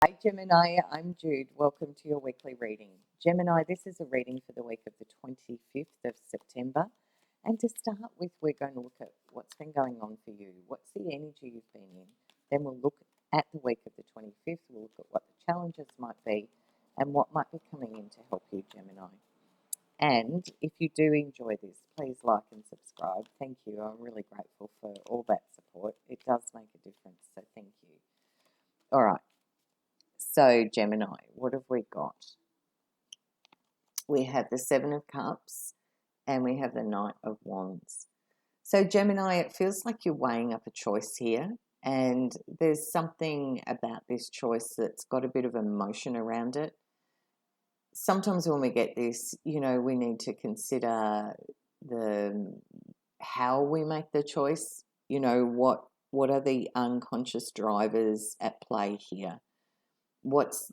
Hi Gemini, I'm Jude. Welcome to your weekly reading. Gemini, this is a reading for the week of the 25th of September. And to start with, we're going to look at what's been going on for you. What's the energy you've been in? Then we'll look at the week of the 25th. We'll look at what the challenges might be and what might be coming in to help you, Gemini. And if you do enjoy this, please like and subscribe. Thank you. I'm really grateful for all that support. It does make a difference, so thank you. All right. So, Gemini, what have we got? We have the Seven of Cups and we have the Knight of Wands. So, Gemini, it feels like you're weighing up a choice here, and there's something about this choice that's got a bit of emotion around it. Sometimes when we get this, we need to consider how we make the choice. What are the unconscious drivers at play here? What's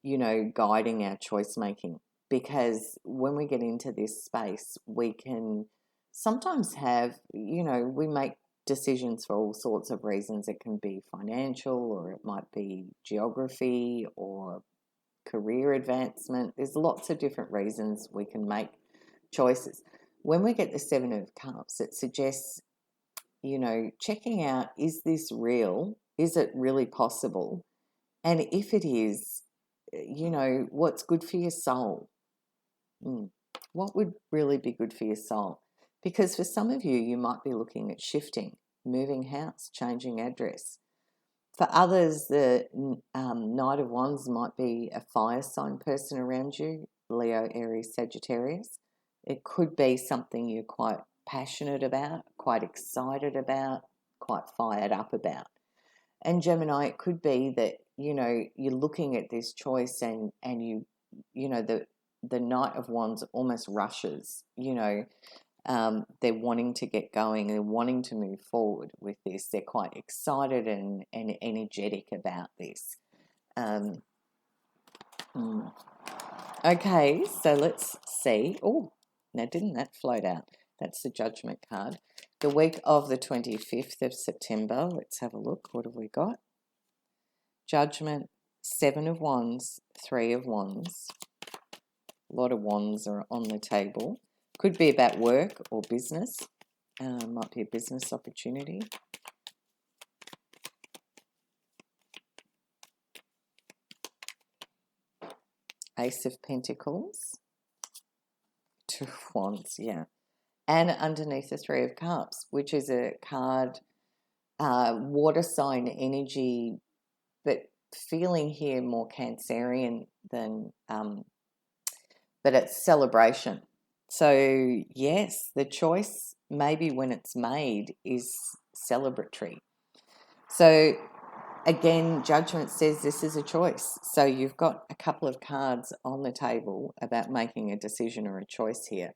guiding our choice making, because when we get into this space, we can sometimes have, we make decisions for all sorts of reasons. It can be financial, or it might be geography or career advancement. There's lots of different reasons we can make choices. When we get the Seven of Cups, it suggests, checking out, is this real? Is it really possible? And if it is, what's good for your soul? What would really be good for your soul? Because for some of you, you might be looking at shifting, moving house, changing address. For others, the Knight of Wands might be a fire sign person around you, Leo, Aries, Sagittarius. It could be something you're quite passionate about, quite excited about, quite fired up about. And Gemini, it could be that, you're looking at this choice and the Knight of Wands almost rushes, they're wanting to get going, they're wanting to move forward with this. They're quite excited and energetic about this. Okay, so let's see. Oh, now didn't that float out? That's the Judgment card. The week of the 25th of September, let's have a look. What have we got? Judgment, Seven of Wands, Three of Wands. A lot of wands are on the table. Could be about work or business. Might be a business opportunity. Ace of Pentacles. Two of Wands, yeah. And underneath the Three of Cups, which is a card, water sign energy, but feeling here more Cancerian than, but it's celebration. So yes, the choice, maybe when it's made, is celebratory. So again, Judgment says this is a choice. So you've got a couple of cards on the table about making a decision or a choice here.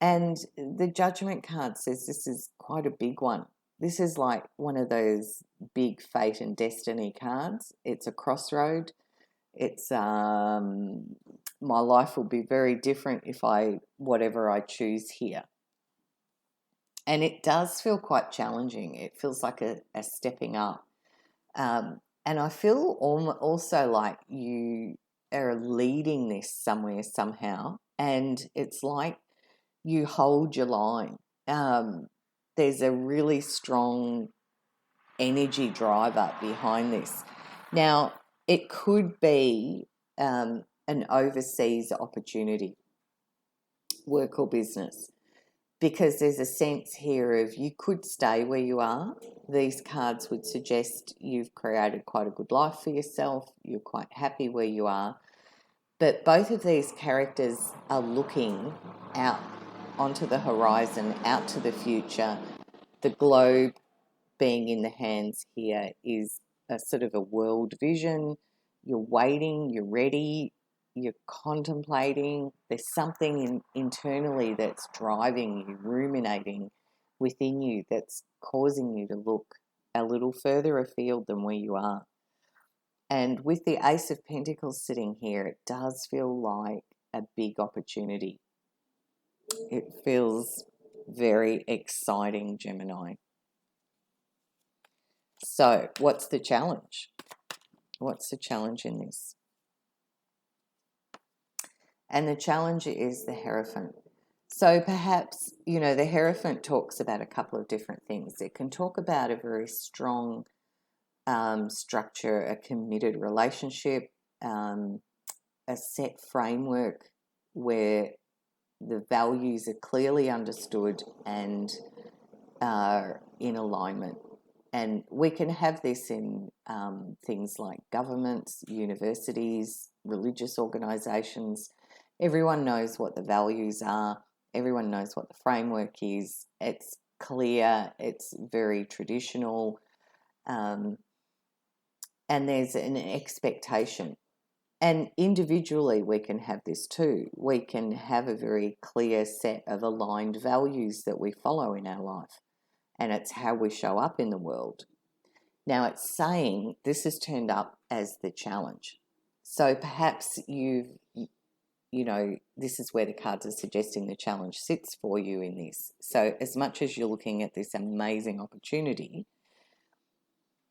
And the Judgment card says this is quite a big one. This is like one of those big fate and destiny cards. It's a crossroad. It's my life will be very different if whatever I choose here. And it does feel quite challenging. It feels like a stepping up. And I feel also like you are leading this somewhere somehow. And it's like you hold your line. There's a really strong energy driver behind this. Now, it could be an overseas opportunity, work or business, because there's a sense here of you could stay where you are. These cards would suggest you've created quite a good life for yourself. You're quite happy where you are. But both of these characters are looking out onto the horizon, out to the future. The globe being in the hands here is a sort of a world vision. You're waiting, you're ready, you're contemplating. There's something internally that's driving you, ruminating within you, that's causing you to look a little further afield than where you are. And with the Ace of Pentacles sitting here, it does feel like a big opportunity. It feels very exciting, Gemini. So, what's the challenge? What's the challenge in this? And the challenge is the Hierophant. So perhaps, the Hierophant talks about a couple of different things. It can talk about a very strong structure, a committed relationship, a set framework where the values are clearly understood and are in alignment. And we can have this in things like governments, universities, religious organisations. Everyone knows what the values are. Everyone knows what the framework is. It's clear. It's very traditional. And there's an expectation. And individually, we can have this too. We can have a very clear set of aligned values that we follow in our life. And it's how we show up in the world. Now, it's saying this has turned up as the challenge. So perhaps this is where the cards are suggesting the challenge sits for you in this. So as much as you're looking at this amazing opportunity,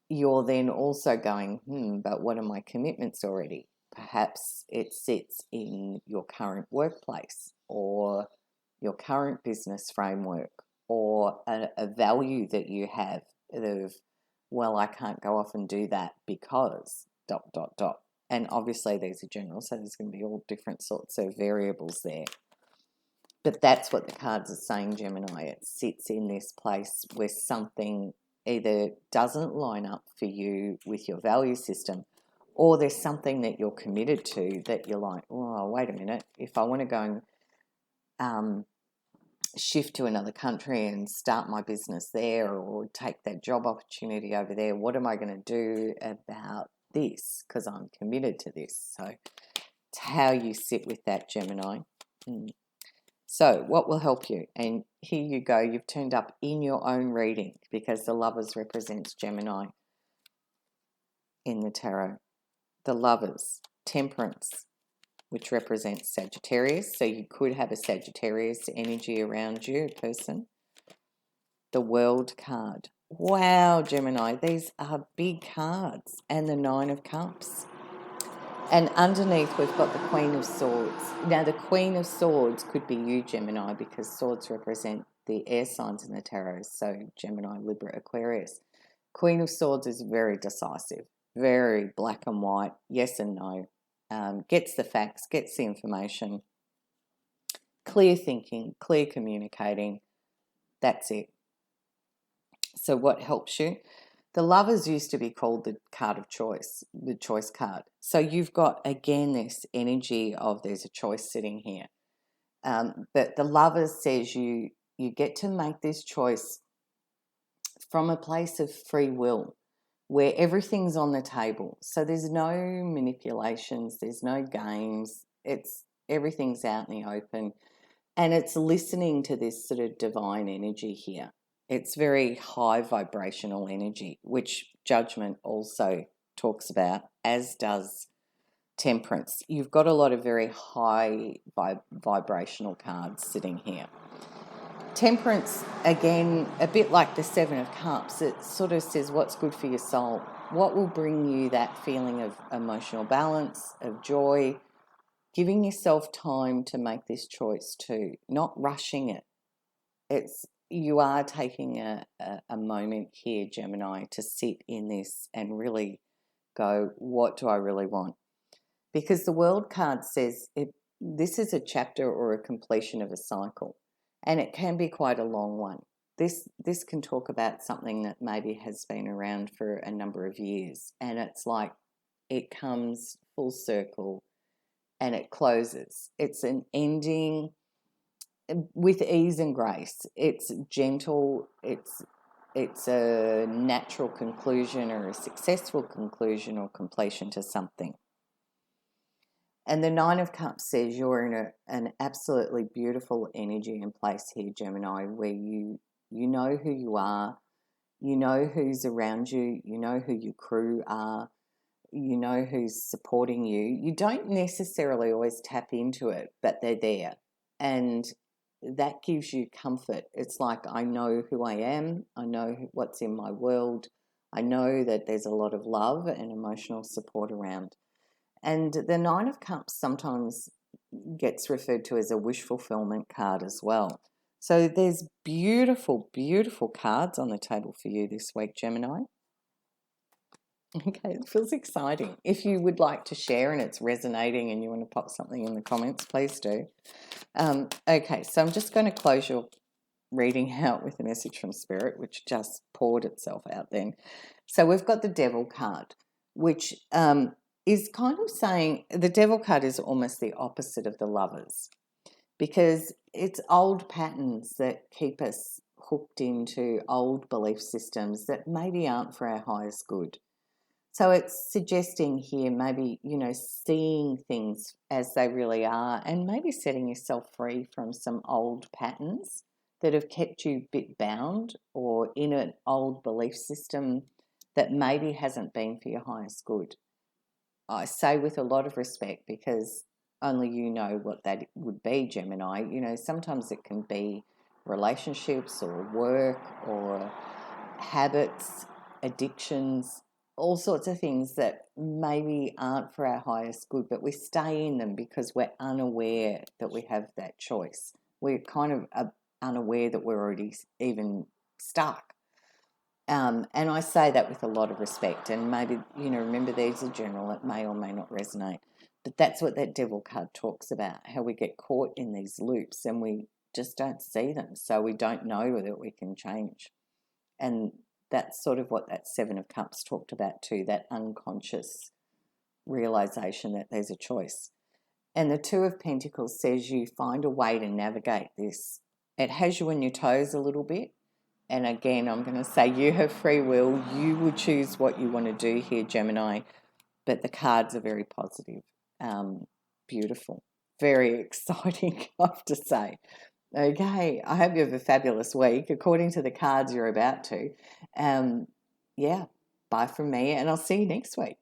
you're then also going, but what are my commitments already? Perhaps it sits in your current workplace or your current business framework or a value that you have of, well, I can't go off and do that because ... And obviously these are general, so there's going to be all different sorts of variables there. But that's what the cards are saying, Gemini. It sits in this place where something either doesn't line up for you with your value system, or there's something that you're committed to that you're like, oh, wait a minute, if I want to go and shift to another country and start my business there or take that job opportunity over there, what am I going to do about this? Because I'm committed to this. So it's how you sit with that, Gemini. So what will help you? And here you go. You've turned up in your own reading because the Lovers represents Gemini in the tarot. The Lovers, Temperance, which represents Sagittarius. So you could have a Sagittarius energy around you, a person. The World card. Wow, Gemini, these are big cards. And the Nine of Cups. And underneath we've got the Queen of Swords. Now the Queen of Swords could be you, Gemini, because swords represent the air signs in the tarot. So Gemini, Libra, Aquarius. Queen of Swords is very decisive, very black and white, yes and no. Gets the facts, gets the information, clear thinking, clear communicating. That's it. So what helps you? The Lovers used to be called the card of choice, the choice card. So you've got, again, this energy of there's a choice sitting here. But the Lovers says you get to make this choice from a place of free will, where everything's on the table. So there's no manipulations, there's no games, everything's out in the open. And it's listening to this sort of divine energy here. It's very high vibrational energy, which Judgment also talks about, as does Temperance. You've got a lot of very high vibrational cards sitting here. Temperance, again, a bit like the Seven of Cups, it sort of says what's good for your soul. What will bring you that feeling of emotional balance, of joy, giving yourself time to make this choice too, not rushing it. You are taking a moment here, Gemini, to sit in this and really go, what do I really want? Because the World card says this is a chapter or a completion of a cycle, and it can be quite a long one. This can talk about something that maybe has been around for a number of years, and it's like it comes full circle and it closes. It's an ending with ease and grace. It's gentle. It's a natural conclusion or a successful conclusion or completion to something. And the Nine of Cups says you're in an absolutely beautiful energy and place here, Gemini, where you know who you are, you know who's around you, you know who your crew are, you know who's supporting you. You don't necessarily always tap into it, but they're there. And that gives you comfort. It's like, I know who I am. I know what's in my world. I know that there's a lot of love and emotional support around. And the Nine of Cups sometimes gets referred to as a wish fulfillment card as well. So there's beautiful, beautiful cards on the table for you this week, Gemini. Okay, it feels exciting. If you would like to share and it's resonating and you want to pop something in the comments, please do. Okay, so I'm just going to close your reading out with a message from Spirit, which just poured itself out then. So we've got the Devil card, which is kind of saying the Devil card is almost the opposite of the Lovers, because it's old patterns that keep us hooked into old belief systems that maybe aren't for our highest good. So it's suggesting here maybe, seeing things as they really are and maybe setting yourself free from some old patterns that have kept you a bit bound or in an old belief system that maybe hasn't been for your highest good. I say with a lot of respect because only you know what that would be, Gemini. Sometimes it can be relationships or work or habits, addictions, all sorts of things that maybe aren't for our highest good, but we stay in them because we're unaware that we have that choice. We're kind of unaware that we're already even stuck. And I say that with a lot of respect. And maybe, remember these are general, it may or may not resonate. But that's what that Devil card talks about, how we get caught in these loops and we just don't see them. So we don't know that we can change. And that's sort of what that Seven of Cups talked about too, that unconscious realization that there's a choice. And the Two of Pentacles says you find a way to navigate this. It has you on your toes a little bit. And again, I'm going to say you have free will. You will choose what you want to do here, Gemini. But the cards are very positive. Beautiful. Very exciting, I have to say. Okay, I hope you have a fabulous week. According to the cards, you're about to. Yeah, bye from me, and I'll see you next week.